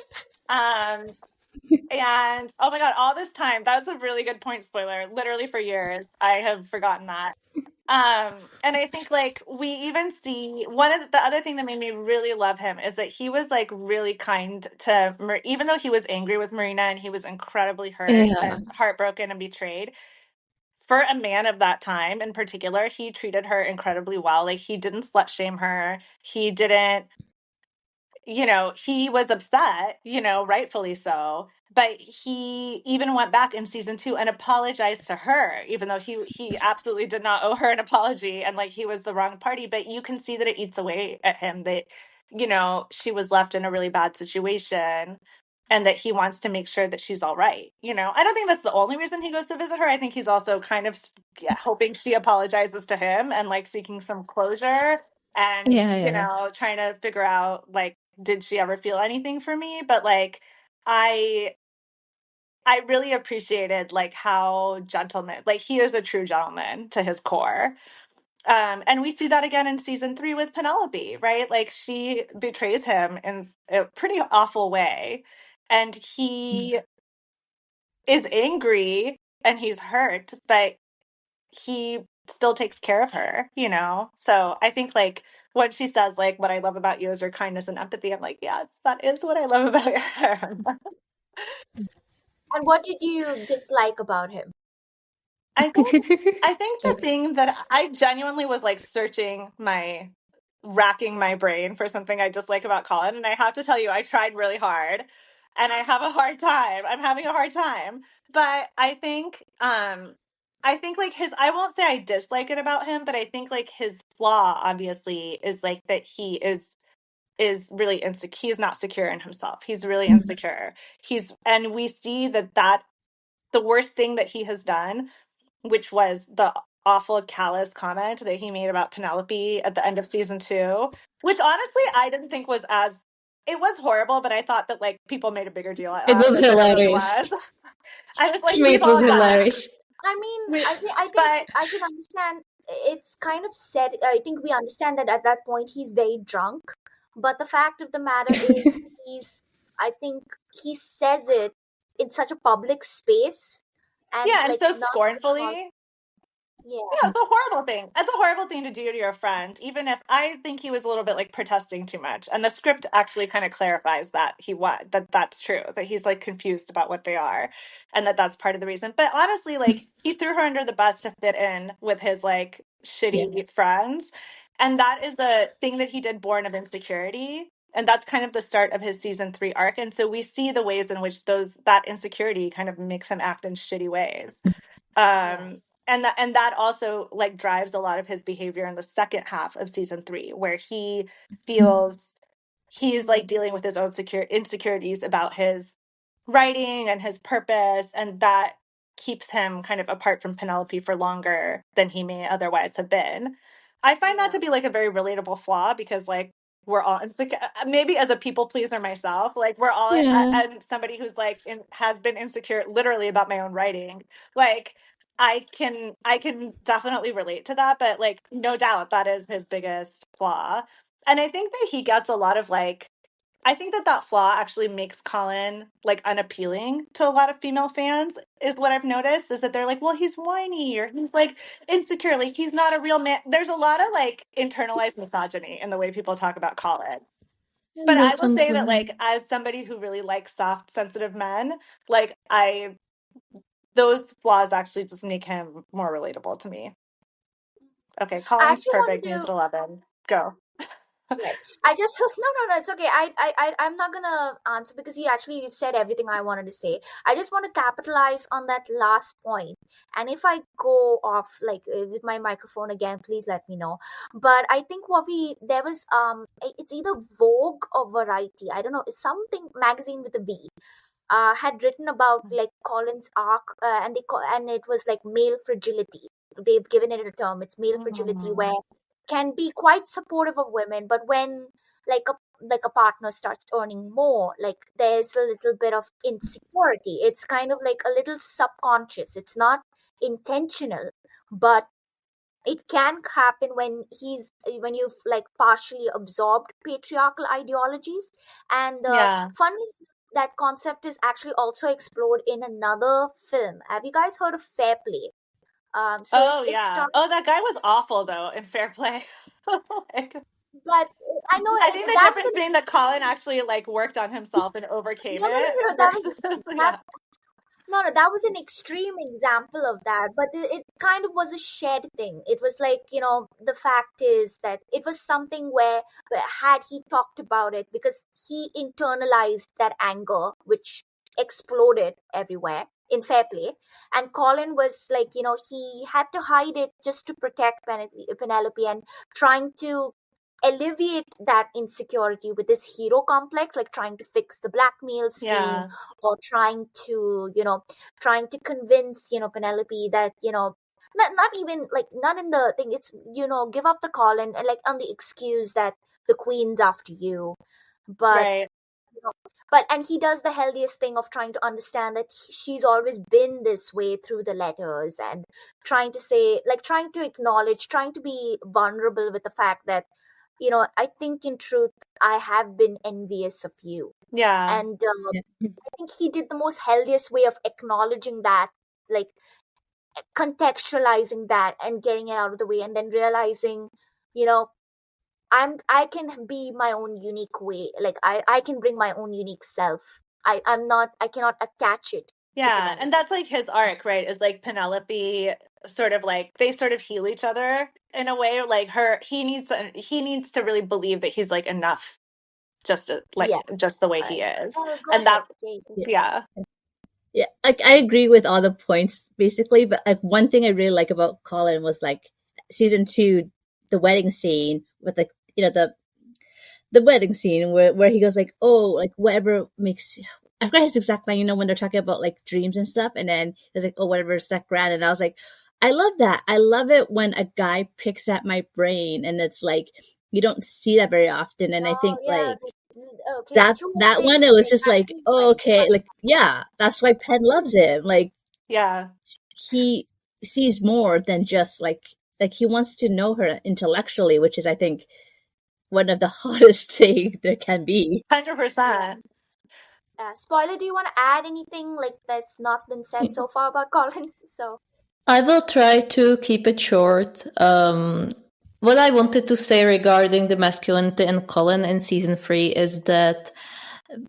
And oh my God, all this time, that was a really good point, spoiler. Literally for years, I have forgotten that. And I think like we even see one of the other thing that made me really love him is that he was like really kind to even though he was angry with Marina and he was incredibly hurt and heartbroken and betrayed. For a man of that time in particular, he treated her incredibly well. Like he didn't slut shame her. He didn't, he was upset, rightfully so. But he even went back in season 2 and apologized to her, even though he absolutely did not owe her an apology and like he was the wrong party. But you can see that it eats away at him that, she was left in a really bad situation and that he wants to make sure that she's all right. I don't think that's the only reason he goes to visit her. I think he's also kind of hoping she apologizes to him and like seeking some closure and, trying to figure out like did she ever feel anything for me? But like, I really appreciated like how gentleman, like he is a true gentleman to his core. And we see that again in season 3 with Penelope, right? Like she betrays him in a pretty awful way. And he is angry and he's hurt, but he still takes care of her, you know? So I think like when she says like, what I love about you is your kindness and empathy, I'm like, yes, that is what I love about him. And what did you dislike about him? I think the thing that I genuinely was like racking my brain for something I dislike about Colin, and I have to tell you, I tried really hard, and I have a hard time. I'm having a hard time, but I think like I won't say I dislike it about him, but I think like his flaw obviously is like that he is really insecure. He's not secure in himself. He's really insecure. And we see that the worst thing that he has done, which was the awful callous comment that he made about Penelope at the end of season 2, which honestly I didn't think was it was horrible, but I thought that like people made a bigger deal out It of was it than it really hilarious. was. I was like, To me, we've it was all done it. hilarious. I mean, I think But I can understand. It's kind of said. I think we understand that at that point he's very drunk. But the fact of the matter is, I think he says it in such a public space, and yeah, and like so not scornfully. yeah. Yeah, it's a horrible thing. It's a horrible thing to do to your friend, even if I think he was a little bit like protesting too much. And the script actually kind of clarifies that that's true, that he's like confused about what they are and that's part of the reason. But honestly, like he threw her under the bus to fit in with his like shitty friends. And that is a thing that he did born of insecurity. And that's kind of the start of his season 3 arc. And so we see the ways in which that insecurity kind of makes him act in shitty ways. And that also like drives a lot of his behavior in the second half of season 3, where he feels he's like dealing with his own insecurities about his writing and his purpose, and that keeps him kind of apart from Penelope for longer than he may otherwise have been. I find that to be like a very relatable flaw, because like we're all insecure. Maybe as a people pleaser myself, like we're all and somebody who's like has been insecure literally about my own writing. Like I can definitely relate to that, but like no doubt that is his biggest flaw. And I think that he gets a lot of like, I think that flaw actually makes Colin like unappealing to a lot of female fans, is what I've noticed, is that they're like, well, he's whiny, or he's like insecure, like he's not a real man. There's a lot of like internalized misogyny in the way people talk about Colin. But I will say that like as somebody who really likes soft, sensitive men, like those flaws actually just make him more relatable to me. Okay, I Colin's actually want perfect. to News do. at 11. Go. Right. I just no, it's okay. I'm not gonna answer because you've said everything I wanted to say. I just want to capitalize on that last point. And if I go off like with my microphone again, please let me know. But I think there was it's either Vogue or Variety. I don't know. It's something magazine with a V. Had written about like Colin's arc, and it was like male fragility. They've given it a term. It's male fragility, where can be quite supportive of women, but when like a partner starts earning more, like there's a little bit of insecurity. It's kind of like a little subconscious. It's not intentional, but it can happen when you've like partially absorbed patriarchal ideologies. And funnily, that concept is actually also explored in another film. Have you guys heard of Fair Play? That guy was awful though in Fair Play. Like, but I know I think the that's difference being that Colin actually like worked on himself and overcame no, it that was versus that. No, that was an extreme example of that, but it kind of was a shared thing. It was like, the fact is that it was something where had he talked about it, because he internalized that anger, which exploded everywhere in Fair Play. And Colin was like, he had to hide it just to protect Penelope, and trying to alleviate that insecurity with this hero complex, like trying to fix the blackmail scheme, or trying to convince Penelope that not even like not in the thing, it's give up the Colin, and like on the excuse that the queen's after you. but Right. you know, and he does the healthiest thing of trying to understand that she's always been this way through the letters, and trying to say, like, trying to acknowledge, trying to be vulnerable with the fact that, I think in truth I have been envious of you. Yeah. And Yeah. I think he did the most healthiest way of acknowledging that, like contextualizing that and getting it out of the way, and then realizing, you know, I can be my own unique way. Like I can bring my own unique self. I cannot attach it to Yeah. Penelope. And that's like his arc, right? Is like Penelope sort of like they sort of heal each other in a way. Like he needs to really believe that he's like enough just Yeah. just the way he is. Go And ahead. that Yeah. yeah. Yeah, like I agree with all the points basically, but like one thing I really like about Colin was like season 2, the wedding scene with like the wedding scene where he goes like, oh, like whatever makes, I forgot his exact line, when they're talking about like dreams and stuff, and then he's like, oh, whatever's that grand, and I was like, I love that. I love it when a guy picks at my brain, and it's like you don't see that very often, and I think Yeah. like Okay. that one, it was just like, oh, okay, like yeah, that's why Penn loves him. Like Yeah. he sees more than just like he wants to know her intellectually, which is I think one of the hardest thing there can be. 100%. Spoiler, do you want to add anything like that's not been said so far about Colin? So I will try to keep it short. What I wanted to say regarding the masculinity in Colin in season 3 is that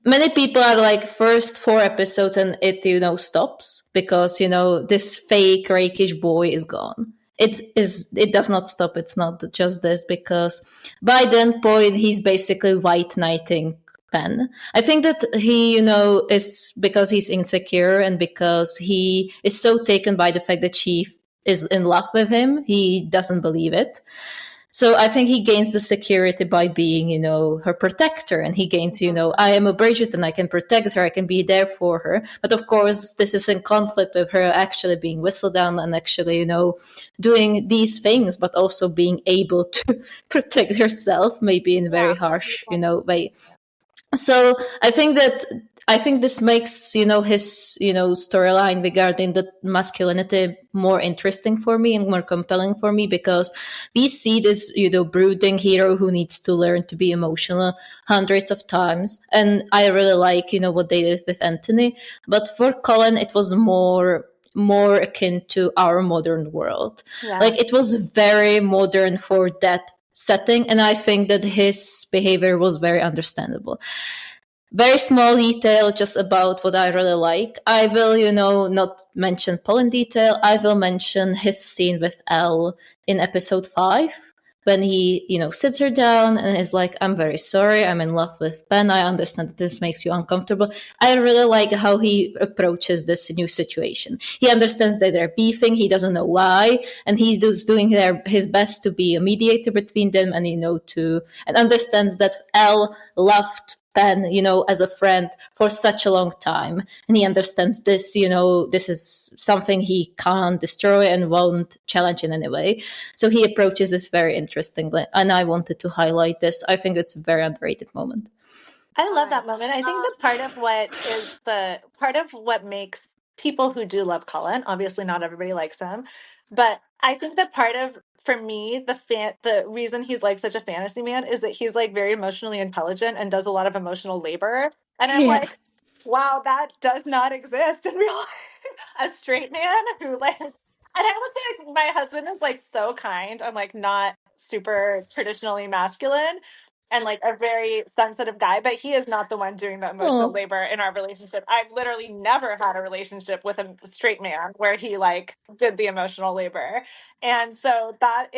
many people are like first 4 episodes and it stops because this fake rakish boy is gone. It does not stop. It's not just this, because by that point he's basically white knighting Penn. I think that he is because he's insecure and because he is so taken by the fact that she is in love with him, he doesn't believe it. So I think he gains the security by being, her protector. And he gains, I am a Bridgerton, I can protect her, I can be there for her. But of course, this is in conflict with her actually being Whistledown and actually, doing these things, but also being able to protect herself, maybe in very harsh, way. So I think this makes his storyline regarding the masculinity more interesting for me and more compelling for me, because we see this brooding hero who needs to learn to be emotional hundreds of times, and I really like what they did with Anthony. But for Colin, it was more akin to our modern world. Yeah. Like it was very modern for that setting, and I think that his behavior was very understandable. Very small detail just about what I really like. I will, not mention Paul in detail. I will mention his scene with Elle in episode 5 when he, sits her down and is like, I'm very sorry, I'm in love with Ben. I understand that this makes you uncomfortable. I really like how he approaches this new situation. He understands that they're beefing, he doesn't know why, and he's just doing his best to be a mediator between them and, and understands that Elle loved Ben, as a friend for such a long time. And he understands this, this is something he can't destroy and won't challenge in any way. So he approaches this very interestingly. And I wanted to highlight this. I think it's a very underrated moment. I love that moment. I think that part of what makes people who do love Colin, obviously not everybody likes him, but I think that part of, for me, the reason he's like such a fantasy man is that he's like very emotionally intelligent and does a lot of emotional labor. And I'm Yeah. like, wow, that does not exist in real life. A straight man who like, and I will say like my husband is like so kind and like not super traditionally masculine and like a very sensitive guy, but he is not the one doing the emotional labor in our relationship. I've literally never had a relationship with a straight man where he like did the emotional labor. And so that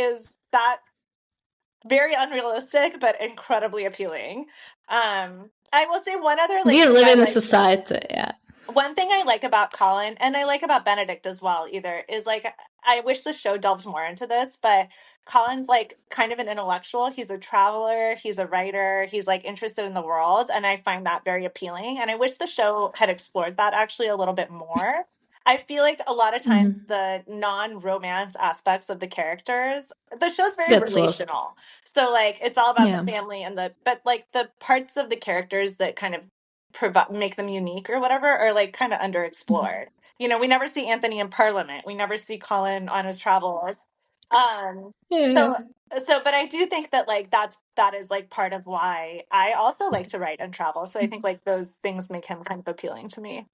very unrealistic but incredibly appealing. I will say one other like We thing live I in a like society, yeah. one thing I like about Colin, and I like about Benedict as well, either, is like I wish the show delved more into this, but Colin's like kind of an intellectual. He's a traveler, he's a writer, he's like interested in the world, and I find that very appealing. And I wish the show had explored that actually a little bit more. I feel like a lot of times the non-romance aspects of the characters, the show's very That's lost. relational. So like it's all about Yeah. the family and but like the parts of the characters that kind of make them unique or whatever are like kind of underexplored. You know, we never see Anthony in Parliament. We never see Colin on his travels. Yeah. But I do think that like that is like part of why I also like to write and travel. So I think like those things make him kind of appealing to me.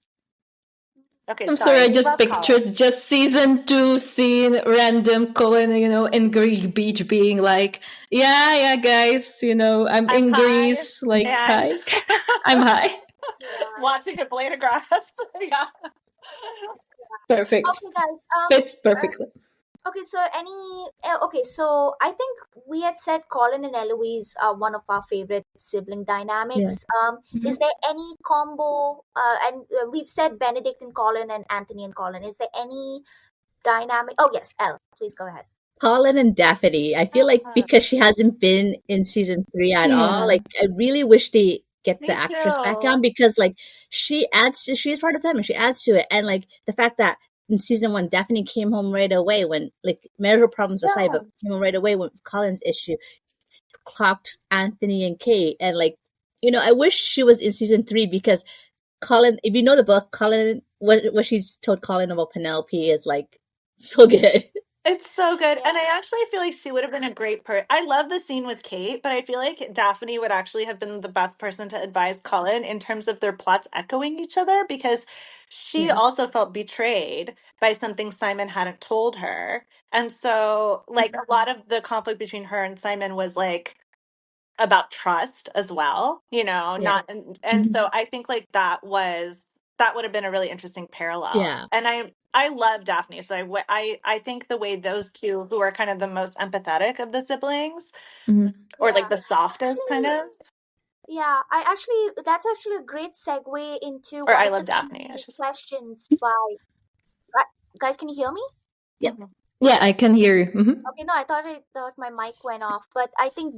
Okay, I'm sorry, I we just love pictured Colin. just season 2 scene random Colin, in Greek beach being like, yeah, guys, I'm in high Greece, like, and hi. I'm high. watching a blade of grass. Yeah. Perfect. Okay, guys. Fits perfectly. Okay, so so I think we had said Colin and Eloise are one of our favorite sibling dynamics. Is there any combo? And we've said Benedict and Colin and Anthony and Colin. Is there any dynamic? Oh yes, Elle, please go ahead. Colin and Daphne. I feel like because she hasn't been in season 3 at all, like I really wish they get the actress back on, because like she's part of them and she adds to it. And like the fact that in season 1 Daphne came home right away when, like, marital problems aside, but came home right away when Colin's issue clocked Anthony and Kate. And like, I wish she was in season 3, because Colin, if you know the book, Colin, what she's told Colin about Penelope is like so good. It's so good. And I actually feel like she would have been a great I love the scene with Kate, but I feel like Daphne would actually have been the best person to advise Colin in terms of their plots echoing each other, because she also felt betrayed by something Simon hadn't told her. And so like a lot of the conflict between her and Simon was like about trust as well, not so I think like that would have been a really interesting parallel. Yeah. And I love Daphne, so I think the way those two, who are kind of the most empathetic of the siblings, or like the softest kind of. Yeah, that's actually a great segue into Or I love Daphne. Questions by guys. Can you hear me? Yeah. Yeah, I can hear you. Okay, no, I thought my mic went off, but I think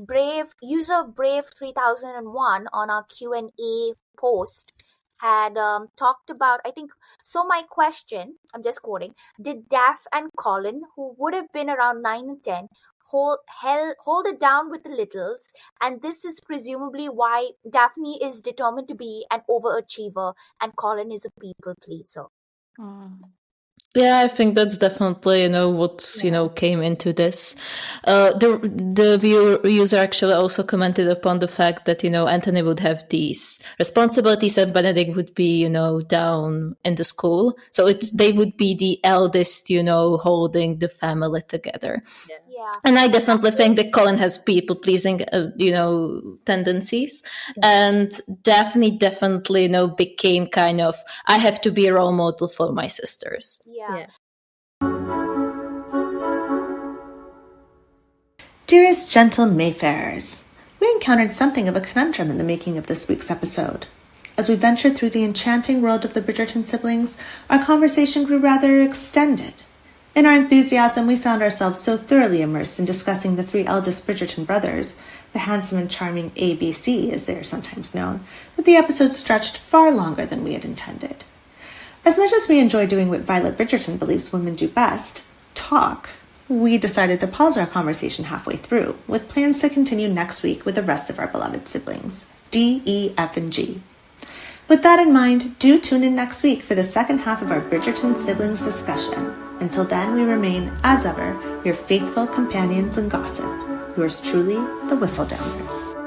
user Brave 3001 on our Q&A post had talked about, I think, so my question, I'm just quoting, did Daph and Colin, who would have been around 9 and 10, hold it down with the littles, and this is presumably why Daphne is determined to be an overachiever and Colin is a people pleaser. Yeah, I think that's definitely, what, came into this. The user actually also commented upon the fact that, Anthony would have these responsibilities and Benedict would be, down in the school. So they would be the eldest, holding the family together. Yeah. And I definitely think that Colin has people-pleasing, tendencies. And Daphne definitely, became kind of, I have to be a role model for my sisters. Yeah. Dearest gentle Mayfairers, we encountered something of a conundrum in the making of this week's episode. As we ventured through the enchanting world of the Bridgerton siblings, our conversation grew rather extended. In our enthusiasm, we found ourselves so thoroughly immersed in discussing the 3 eldest Bridgerton brothers, the handsome and charming ABC, as they are sometimes known, that the episode stretched far longer than we had intended. As much as we enjoy doing what Violet Bridgerton believes women do best, talk, we decided to pause our conversation halfway through, with plans to continue next week with the rest of our beloved siblings, D, E, F, and G. With that in mind, do tune in next week for the second half of our Bridgerton siblings discussion. Until then, we remain, as ever, your faithful companions in gossip. Yours truly, the Whistledowners.